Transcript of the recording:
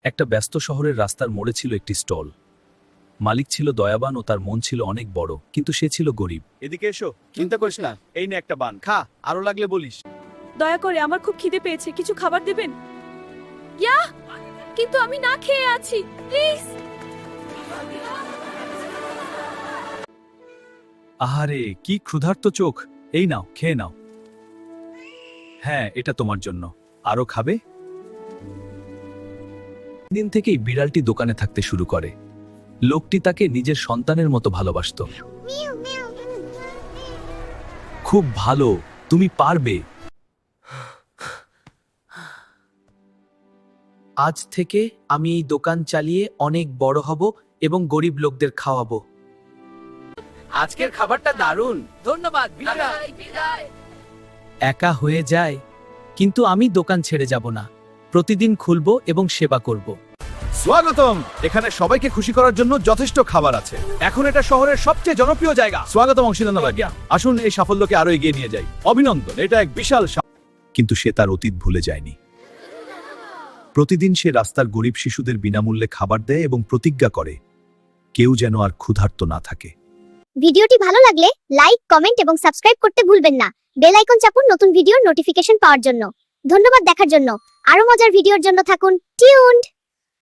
একটা ব্যস্ত শহরের রাস্তার মোড়ে ছিল একটি স্টল। মালিক ছিল দয়াবান ও তার মন ছিল অনেক বড়, কিন্তু সে ছিল গরিব। এদিকে এসো, চিন্তা করিস না, এই নে একটা বান, খা, আরো লাগলে বলিস। দয়া করে, আমার খুব খিদে পেয়েছে, কিছু খাবার দেবেন? ইয়া, কিন্তু আমি না খেয়ে আছি, প্লিজ। আহারে, কি ক্ষুধার্ত চোখ! এই নাও, খেয়ে নাও। হ্যাঁ, এটা তোমার জন্য। আরো খাবে? দিন থেকেই বিড়ালটি দোকানে থাকতে শুরু করে। লোকটি তাকে নিজের সন্তানের মতো ভালোবাসত। খুব ভালো, তুমি পারবে। আজ থেকে আমি এই দোকান চালিয়ে অনেক বড় হব এবং গরিব লোকদের খাওয়াবো। আজকের খাবারটা দারুণ, ধন্যবাদ। একা হয়ে যায়, কিন্তু আমি দোকান ছেড়ে যাব না। প্রতিদিন খুলবো এবং সেবা করব। স্বাগতম। এখানে সবাইকে খুশি করার জন্য যথেষ্ট খাবার আছে। এখন এটা শহরের সবচেয়ে জনপ্রিয় জায়গা। স্বাগতম অংশীদার, আসুন এই সাফল্যকে আরো এগিয়ে নিয়ে যাই। অভিনন্দন, এটা এক বিশাল কিন্তু সে তার অতীত ভুলে যায়নি। প্রতিদিন সে রাস্তার গরিব শিশুদের বিনামূল্যে খাবার দেয় এবং প্রতিজ্ঞা করে কেউ যেন আর ক্ষুধার্ত না থাকে। ভিডিওটি ভালো লাগলে লাইক, কমেন্ট এবং সাবস্ক্রাইব করতে ভুলবেন না। বেল আইকন চাপুন নতুন ভিডিওর নোটিফিকেশন পাওয়ার জন্য। ধন্যবাদ দেখার জন্য। আরো মজার ভিডিওর জন্য থাকুন টিউনড।